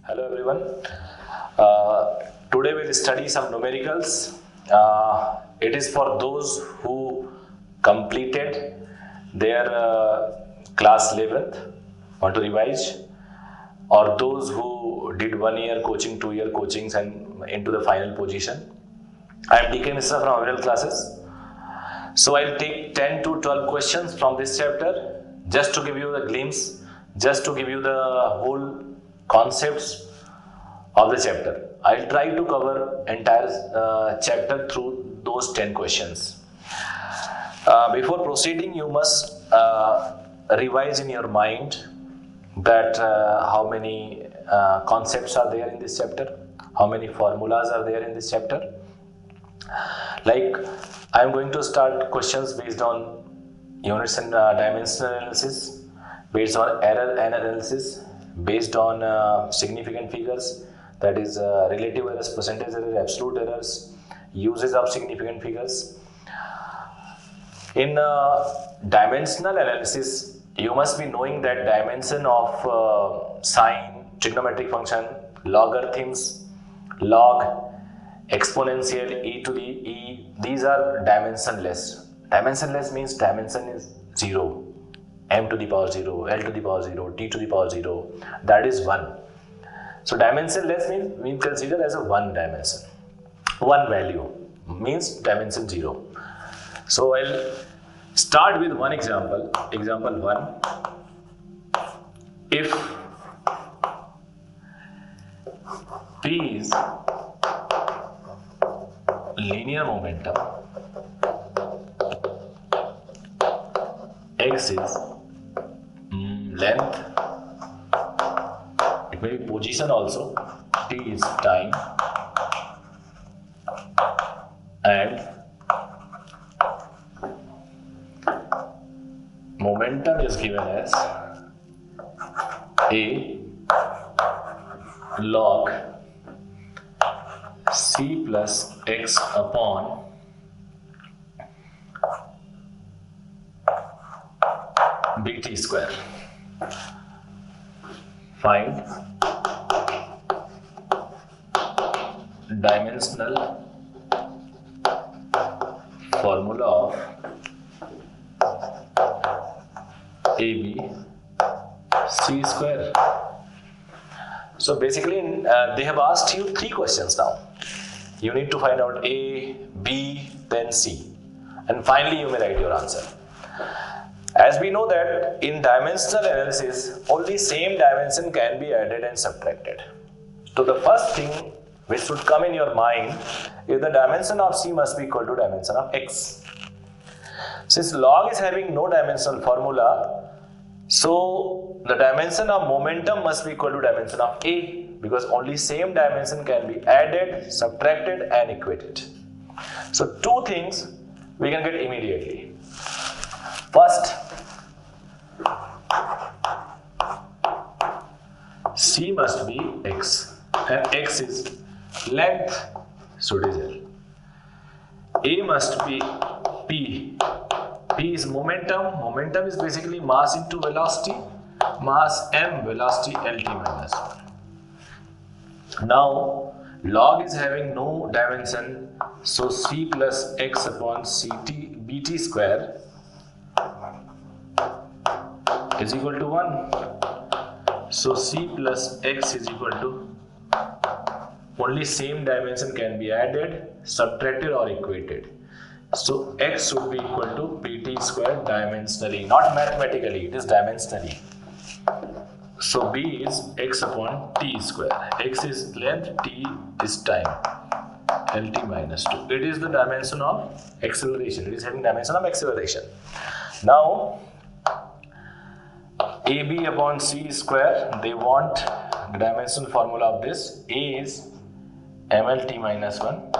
Hello everyone. Today we'll study some numericals. It is for those who completed their class 11th, want to revise, or those who did 1 year coaching, 2 year coachings and into the final position. I am DK Mishra from Aviral Classes. So I'll take 10 to 12 questions from this chapter just to give you the glimpse, just to give you the whole concepts of the chapter. I'll try to cover entire chapter through those 10 questions. Before proceeding, you must revise in your mind that how many concepts are there in this chapter, how many formulas are there in this chapter. Like, I am going to start questions based on units and dimension analysis, based on error analysis, based on significant figures, that is relative errors, percentage errors, absolute errors, uses of significant figures. In dimensional analysis, you must be knowing that dimension of sine, trigonometric function, logarithms, log, exponential, e to the e, these are dimensionless. Dimensionless means dimension is 0, m to the power 0, l to the power 0, t to the power 0, that is 1. So dimensionless means we consider as a one dimension, one value means dimension 0. So I'll start with one example. Example 1. If P is linear momentum, x is length, it may be position also, t is time, and momentum is given as a log c plus x upon bt square. Find dimensional formula of AB c square. So basically they have asked you 3 questions now. You need to find out A, B, then C, and finally you may write your answer. As we know that in dimensional analysis, only same dimension can be added and subtracted. So the first thing which should come in your mind is the dimension of C must be equal to dimension of X. Since log is having no dimensional formula, so the dimension of momentum must be equal to dimension of A, because only same dimension can be added, subtracted and equated. So 2 things we can get immediately. First, C must be X and X is length, so it is L. A must be P. P is momentum. Momentum is basically mass into velocity. Mass m, velocity Lt minus 1. Now, log is having no dimension, so C plus X upon Ct Bt square is equal to 1. So C plus X is equal to, only same dimension can be added, subtracted or equated. So X should be equal to Bt square dimensionally, not mathematically, it is dimensionally. So B is X upon T square. X is length, T is time, Lt minus 2. It is the dimension of acceleration. It is having dimension of acceleration. Now, AB upon C square, they want the dimension formula of this. A is mLt minus 1.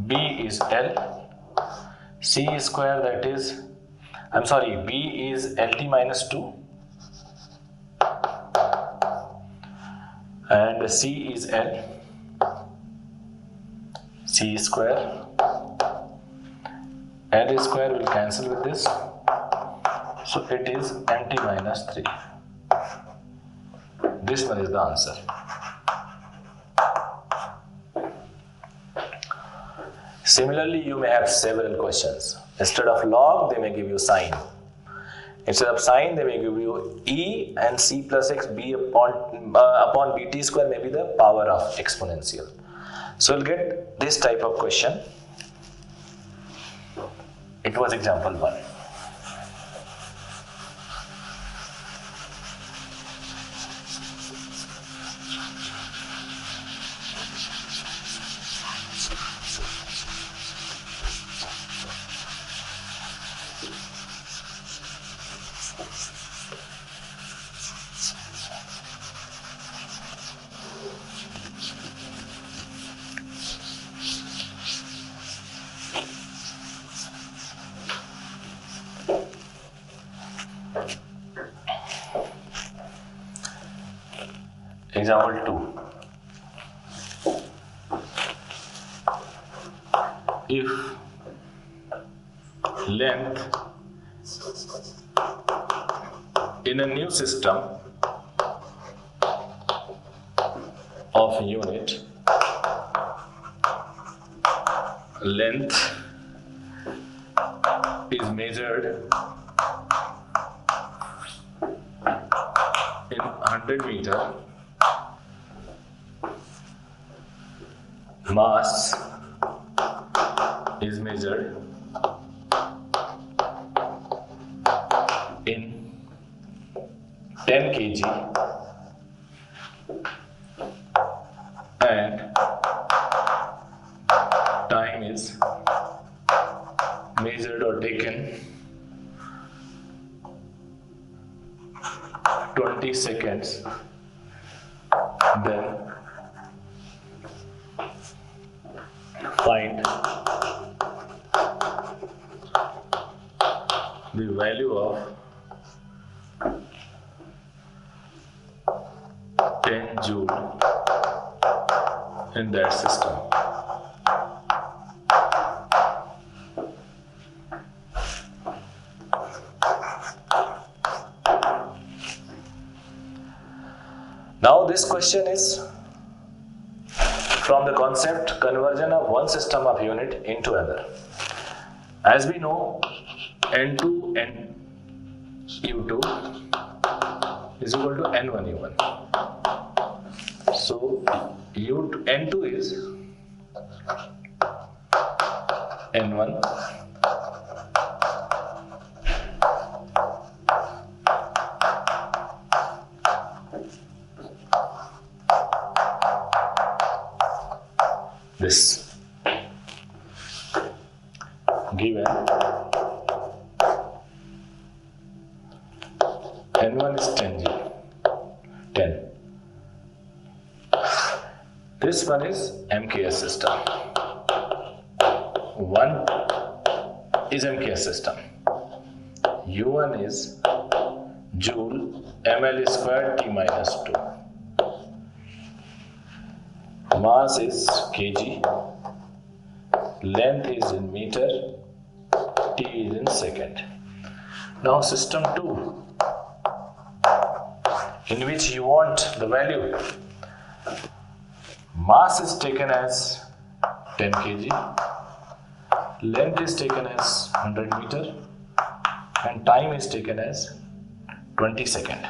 B is L. C square, that is, B is Lt minus 2. And C is L. C square. L square will cancel with this. So it is mt minus 3. this one is the answer. Similarly, you may have several questions. Instead of log, they may give you sine. Instead of sine, they may give you e and c plus x b upon bt square may be the power of exponential. So you'll get this type of question. It was example 1. Example 2. If length in a new system of unit, length is measured in 100 meter, mass is measured in 10 kg and time is measured or taken 20 seconds, then find the value of 10 joule in that system. Now this question is from the concept conversion of one system of unit into another. As we know, N2 N U2 is equal to N1 U1. So N2 is N1 this given N1 is 10G, 10. This one is MKS system. 1 is MKS system. U1 is joule ml squared T minus 2. Mass is kg. Length is in meter. T is in second. Now system 2, in which you want the value. Mass is taken as 10 kg, length is taken as 100 meter, and time is taken as 20 seconds.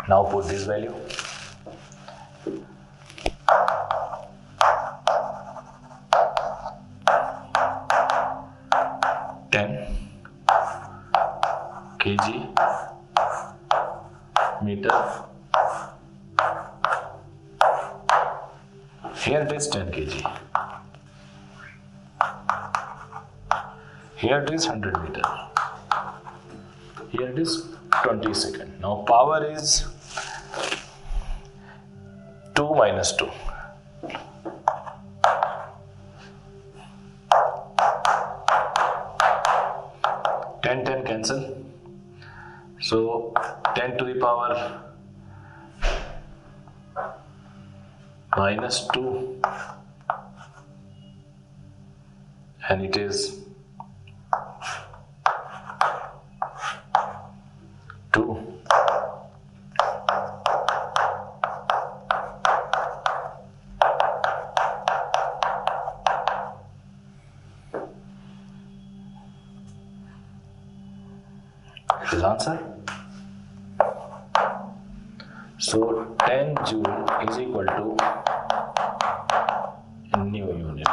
Now put this value. kg meter. Here it is 10 kg. Here it is 100 meter. Here it is 20 seconds. Now power is 2 minus 2. 10 cancel. So 10 to the power minus 2, and it is 2. It is answer. So 10 joule is equal to new unit.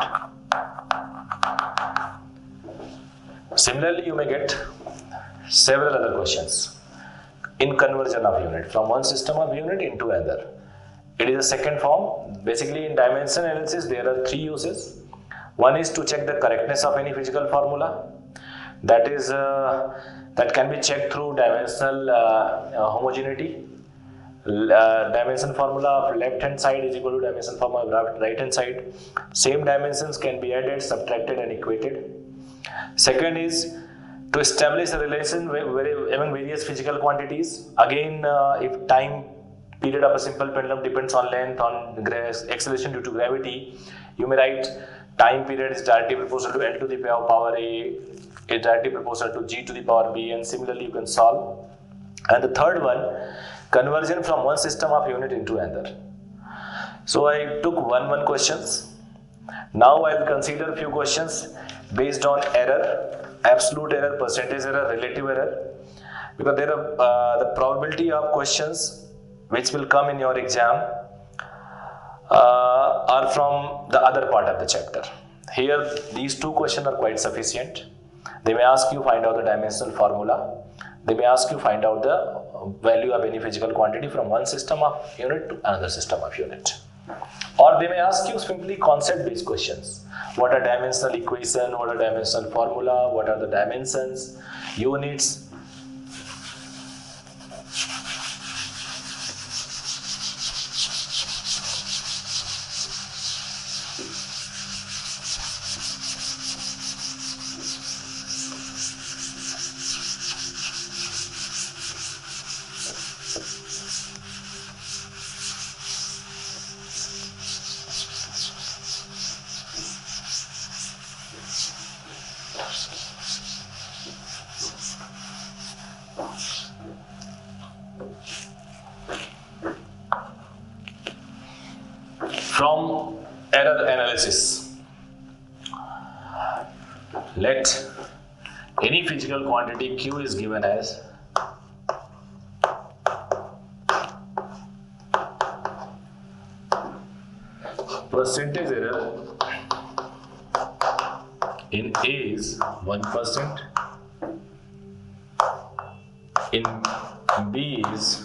Similarly, you may get several other questions in conversion of unit from one system of unit into another. It is a second form. Basically, in dimension analysis, there are three uses. One is to check the correctness of any physical formula. That can be checked through dimensional homogeneity. Dimension formula of left hand side is equal to dimension formula of right hand side. Same dimensions can be added, subtracted and equated. Second is to establish a relation among various physical quantities. Again, if time period of a simple pendulum depends on length, on acceleration due to gravity, you may write time period is directly proportional to L to the power A, is directly proportional to G to the power B, and similarly you can solve. And the third one, conversion from one system of unit into another. So I took one questions. Now I will consider a few questions based on error, absolute error, percentage error, relative error, because there are the probability of questions which will come in your exam are from the other part of the chapter. Here these two questions are quite sufficient. They may ask you find out the dimensional formula. They may ask you find out the value of any physical quantity from one system of unit to another system of unit. Or they may ask you simply concept based questions. What are dimensional equation? What are dimensional formula? What are the dimensions, units? From error analysis, let any physical quantity Q is given as percentage error in A is 1%, in B is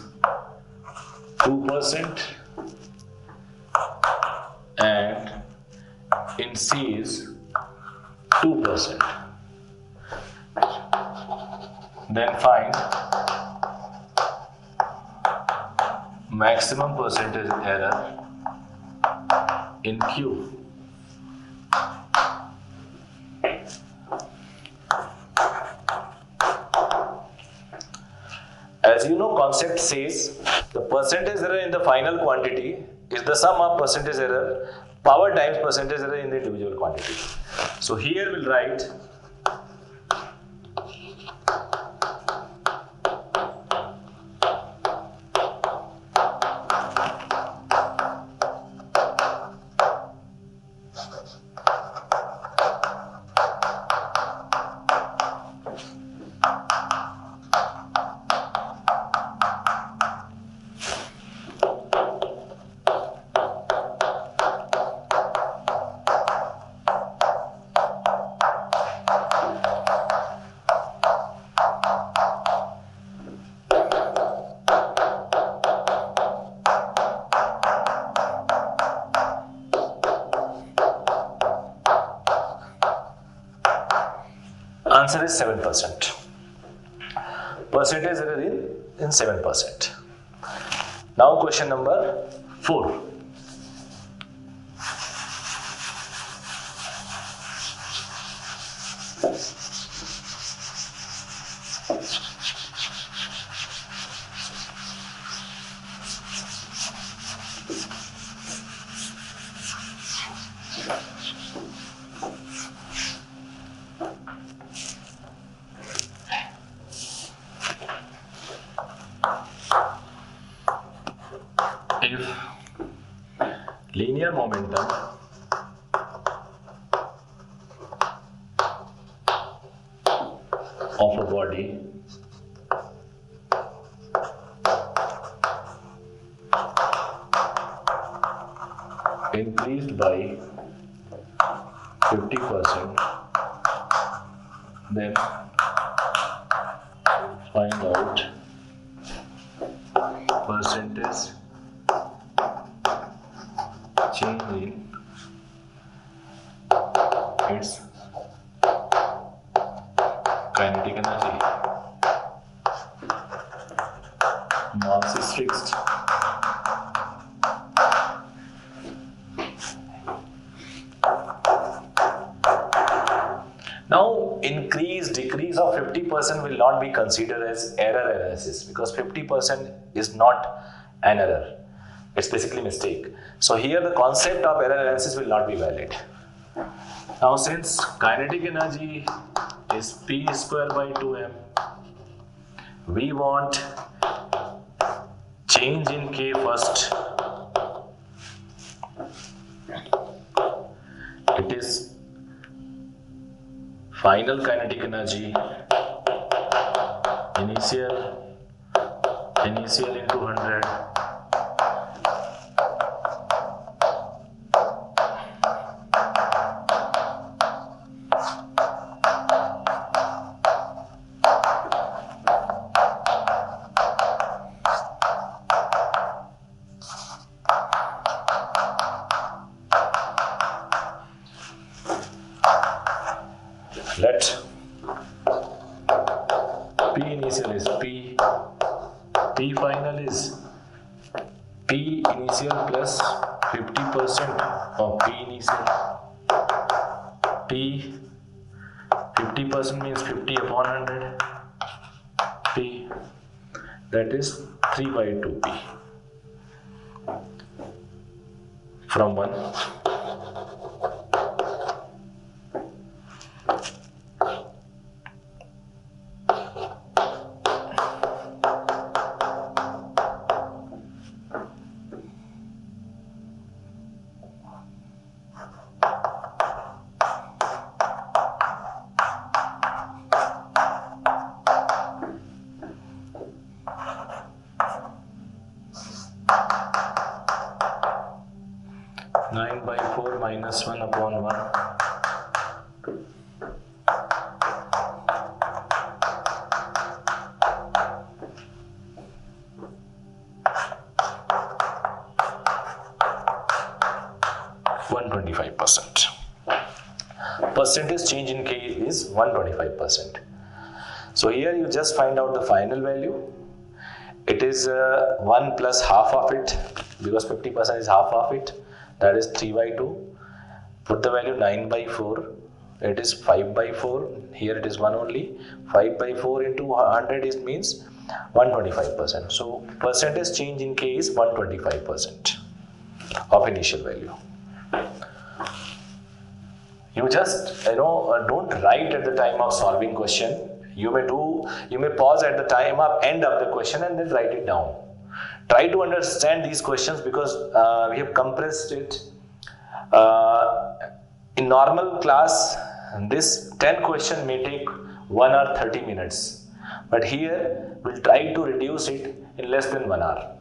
2%, and in C is 2%. Then find maximum percentage error in Q. As you know, concept says the percentage error in the final quantity is the sum of percentage error power times percentage error in the individual quantity. So here we'll write answer is 7%. Percentage error in 7%. Now question number 4. If linear momentum of a body increased by 50%, then find out percentage change in its kinetic energy. Mass is fixed. Now, increase, decrease of 50% will not be considered as error analysis because 50% is not an error. It's basically mistake. So here the concept of error analysis will not be valid. Now, since kinetic energy is P square by 2m, we want change in K first. It is final kinetic energy, initial into 100, let P initial is P, P final is P initial plus 50% of P initial. P 50% means 50 upon 100. P, that is 3 by 2P from 1. By 4 minus 1 upon 1. Percentage change in K is 125%. So here you just find out the final value. It is 1 plus half of it because 50% is half of it. That is 3 by 2. Put the value 9 by 4. It is 5 by 4. Here it is 1 only. 5 by 4 into 100 is means 125%. So percentage change in K is 125% of initial value. You just don't write at the time of solving question. You may pause at the time of end of the question and then write it down. Try to understand these questions because we have compressed it. In normal class, this 10 question may take 1 hour 30 minutes. But here, we'll try to reduce it in less than 1 hour.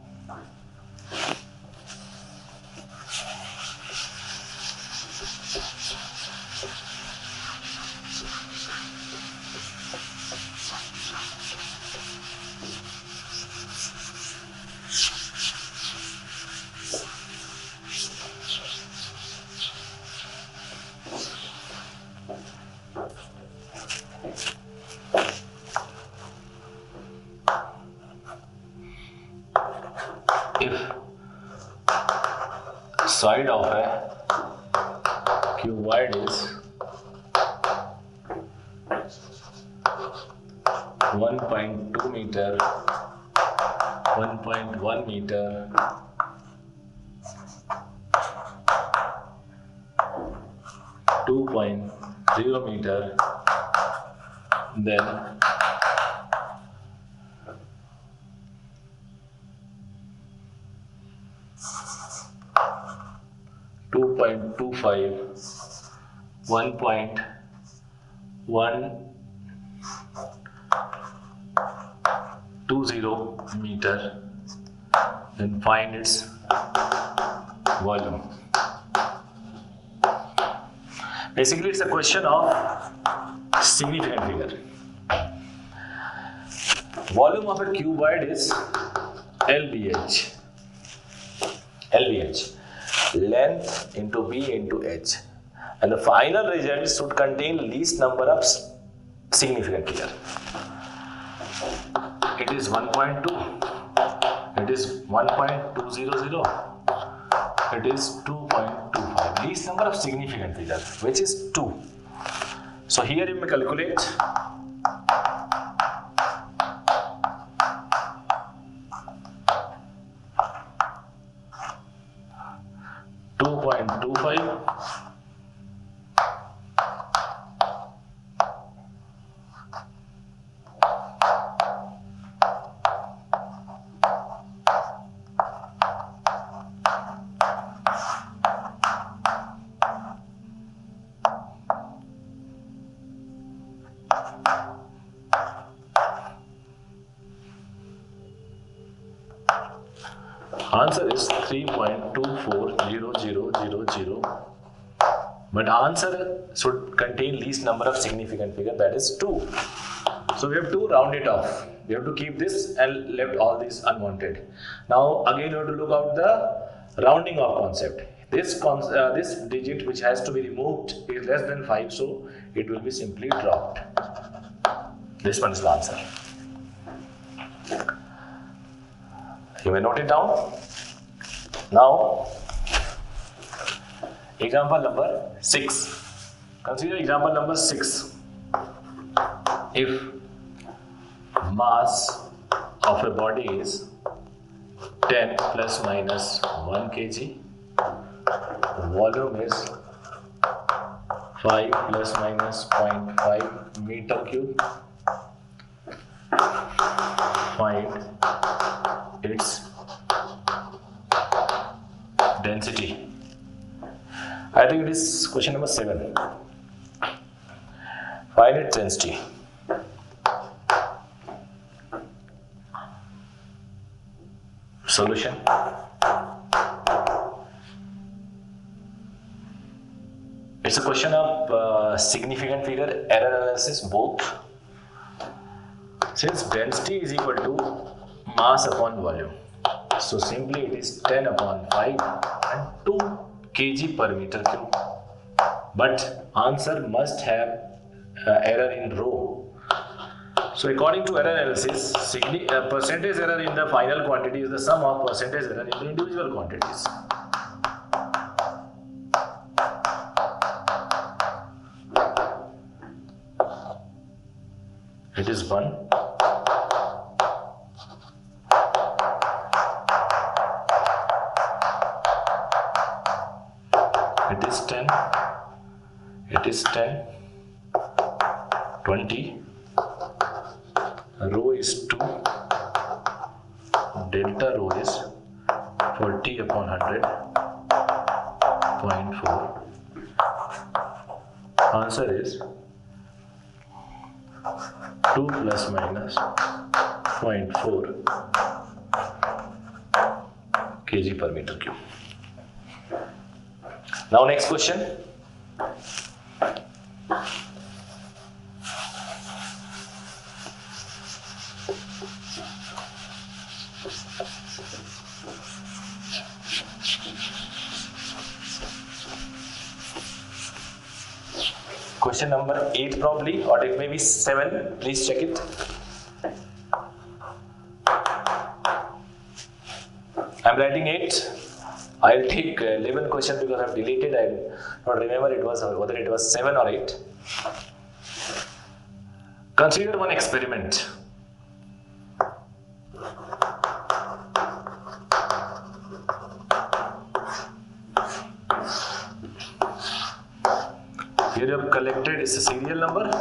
Side of a cuboid is 1.2 meter, 1.1 meter, 2.0 meter, then 2.25, 1.120 meter, then find its volume. Basically, it's a question of significant figure. Volume of a cuboid is LBH. LBH. Length into B into H. And the final result should contain least number of significant figure. It is 1.2. It is 1.200. It is 2.25. Least number of significant figure, which is 2. So here you may calculate 2.25 Answer is 3.240000, but answer should contain least number of significant figure, that is 2. So we have to round it off. We have to keep this and left all these unwanted. Now again we have to look out the rounding off concept. This digit which has to be removed is less than 5, so it will be simply dropped. This one is the answer. You may note it down. Now, example number 6. Consider example number 6. If mass of a body is 10 plus minus 1 kg, volume is 5 plus minus 0.5 meter cube, find its density. I think it is question number 7. Find its density. Solution. It's a question of significant figure, error analysis, both. Since density is equal to mass upon volume, so simply it is 10 upon 5 and 2 kg per meter cube. But answer must have error in rho. So according to error analysis, percentage error in the final quantity is the sum of percentage error in the individual quantities. It is 1. It is 10. It is 10. 20. Rho is 2. Delta rho is 40 upon 100.4. Answer is 2 plus minus 0.4 kg per meter cube. Now next question. Question number 8 probably, or it may be 7. Please check it. I'm writing 8. I'll take 11 question because I've deleted. I don't remember whether it was 7 or 8. Consider one experiment. Here you have collected, it's a serial number.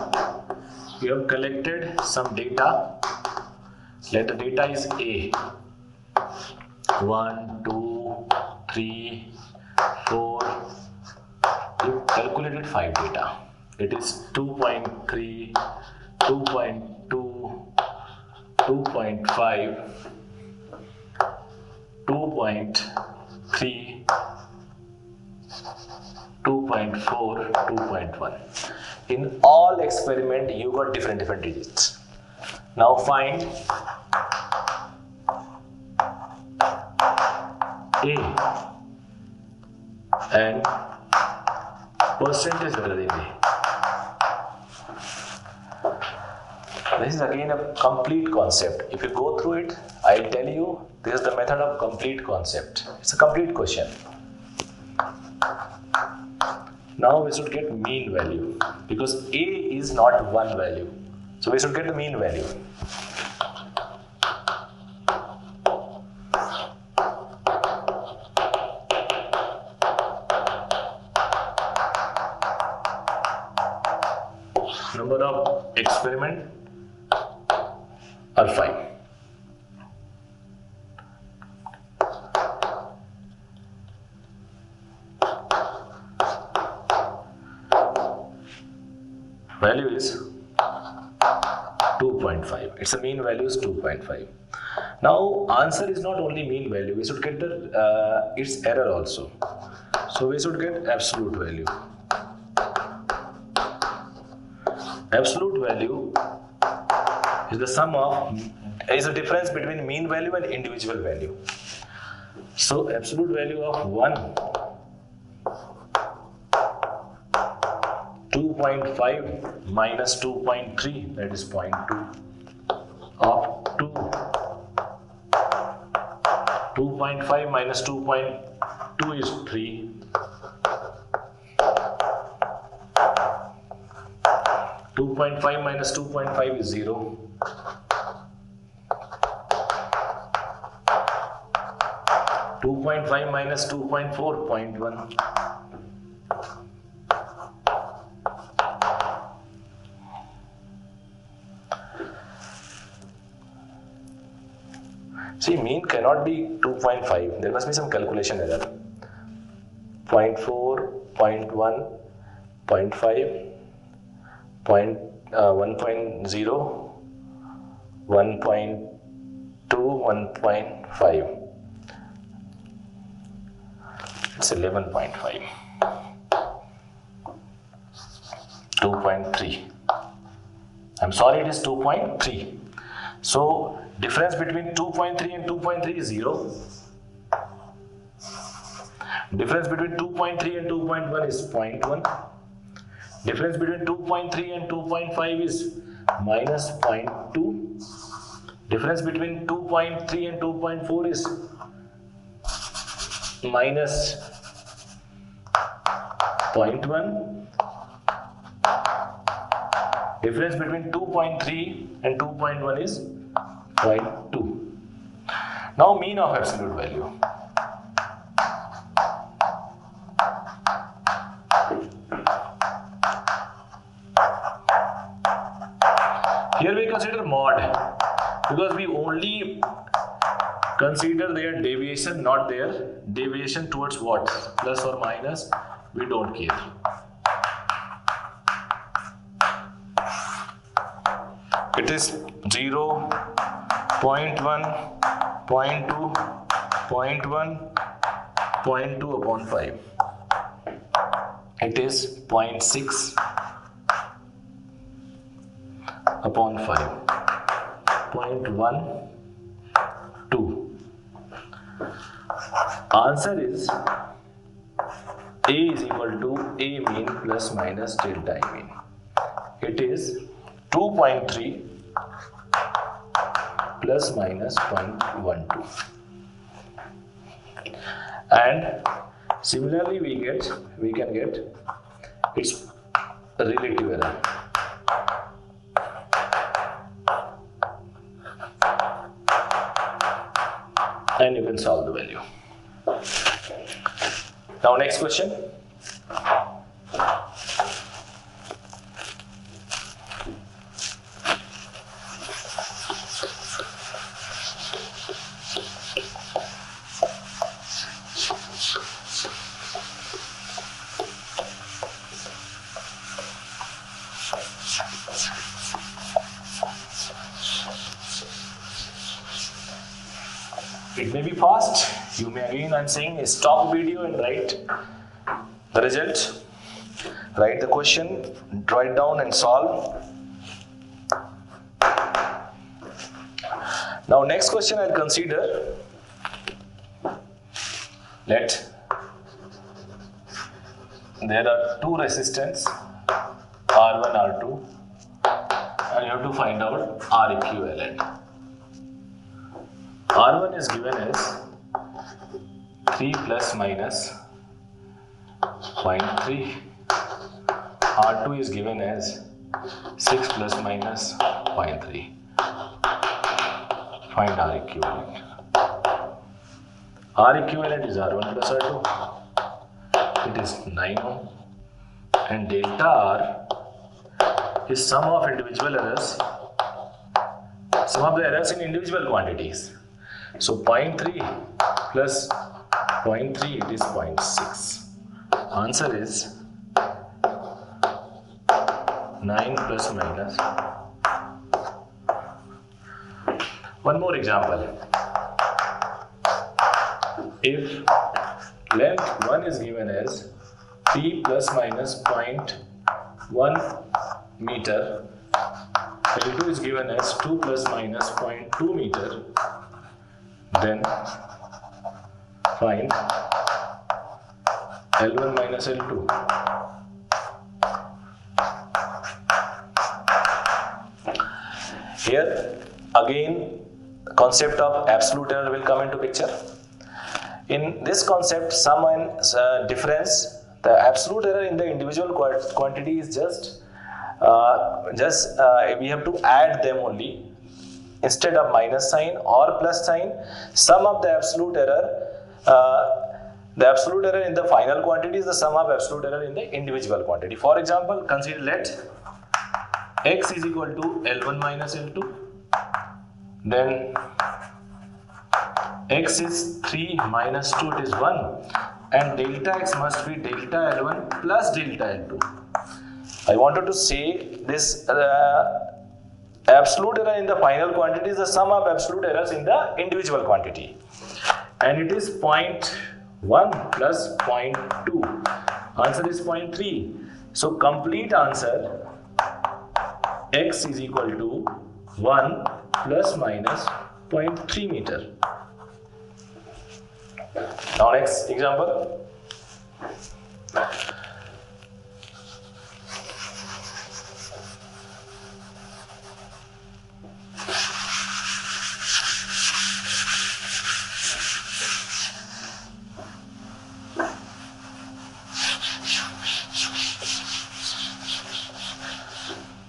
You have collected some data. Let the data is A. 1, 2, 3, 4. You calculated 5 data. It is 2.3, 2.2, 2.5, 2.3, 2.4, 2.1. In all experiment, you got different digits. Now find A and percentage greater than A. This is again a complete concept. If you go through it, I'll tell you this is the method of complete concept. It's a complete question. Now we should get mean value because A is not one value. So we should get the mean value. Number of experiment are 5. Value is 2.5. Its mean value is 2.5. Now answer is not only mean value. We should get the its error also. So we should get absolute value. Absolute value is the sum of is the difference between mean value and individual value. So absolute value of 1, 2.5 minus 2.3, that is 0.2, of 2, 2.5 minus 2.2 is 3, 2.5 minus 2.5 is 0, 2.5 minus 2.4, 0.1. See, mean cannot be 2.5. There must be some calculation error. 0.4, 0.1, 0.5, 1.0, 1.2, 1.5. It's 11.5. 2.3. I'm sorry, it is 2.3. So difference between 2.3 and 2.3 is 0. Difference between 2.3 and 2.1 is 0.1. Difference between 2.3 and 2.5 is minus 0.2. Difference between 2.3 and 2.4 is minus 0.1. Difference between 2.3 and 2.1 is 0.2. Now mean of absolute value. Here we consider mod because we only consider their deviation, not their deviation towards what? Plus or minus, we don't care. It is 0, 0.1, 0.2, 0.1, 0.2 upon 5. It is 0.6 upon 5. 0.1, 2. Answer is A is equal to A mean plus minus delta I mean. It is 2.3 plus minus 0.12. And similarly we can get its relative error. And you can solve the value. Now next question. It may be fast. You may again, I'm saying, stop video and write the result, write the question, write down and solve. Now next question I'll consider. Let there are two resistance R1, R2, and you have to find out R equivalent. R1 is given as 3 plus minus 0.3. R2 is given as 6 plus minus 0.3. Find R equivalent. R equivalent is R1 plus R2. It is 9 ohm. And delta R is sum of individual errors. Sum of the errors in individual quantities. So 0.3 plus 0.3, it is 0.6. Answer is 9 plus minus. One more example. If length 1 is given as p plus minus 0.1 meter, L2 is given as 2 plus minus 0.2 meter, then find L1 minus L2. Here again concept of absolute error will come into picture. In this concept, sum and difference, the absolute error in the individual quantity is just we have to add them only. Instead of minus sign or plus sign, sum of the absolute error in the final quantity is the sum of absolute error in the individual quantity. For example, consider let x is equal to L1 minus L2, then x is 3 minus 2, it is 1, and delta x must be delta L1 plus delta L2. I wanted to say this absolute error in the final quantity is the sum of absolute errors in the individual quantity, and it is 0.1 plus 0.2. Answer is 0.3. So complete answer x is equal to 1 plus minus 0.3 meter. Now next example.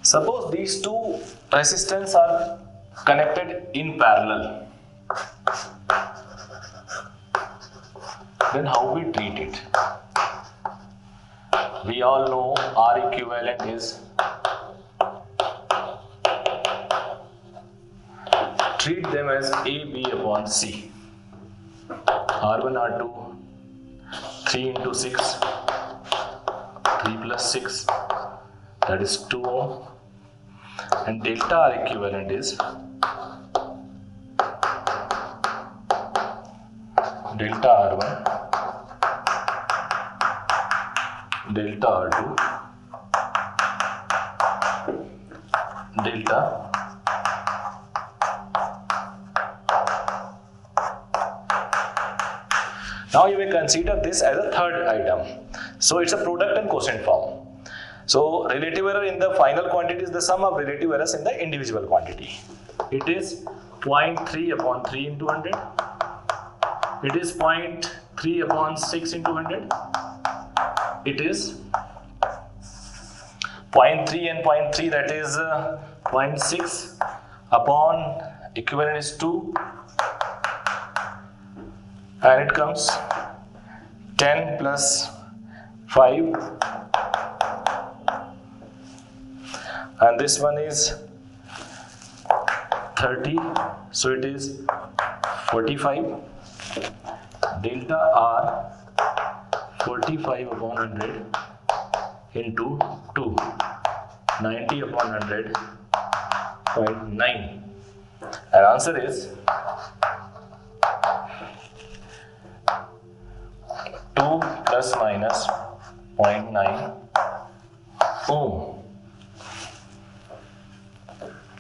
Suppose these two resistors are connected in parallel. Then how we treat it? We all know R equivalent is, treat them as A, B upon C. R1, R2, 3 into 6, 3 plus 6, that is 2 ohm. And delta R equivalent is delta R1, delta R2, delta now you may consider this as a third item. So it's a product and quotient form. So relative error in the final quantity is the sum of relative errors in the individual quantity. It is 0.3 upon 3 into 100. It is 0.3 upon 6 into 100. It is 0.3 and 0.3, that is 0.6 upon equivalent is 2. And it comes 10 plus 5. And this one is 30, so it is 45. Delta R 45 upon 100 into 2, 90 upon 100, 0.9. And answer is 2 plus minus 0.9 ohm.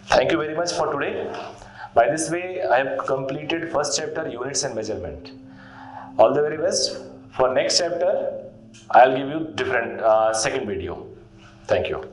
Thank you very much for today. By this way, I have completed first chapter, units and measurement. All the very best. For next chapter, I'll give you different second video. Thank you.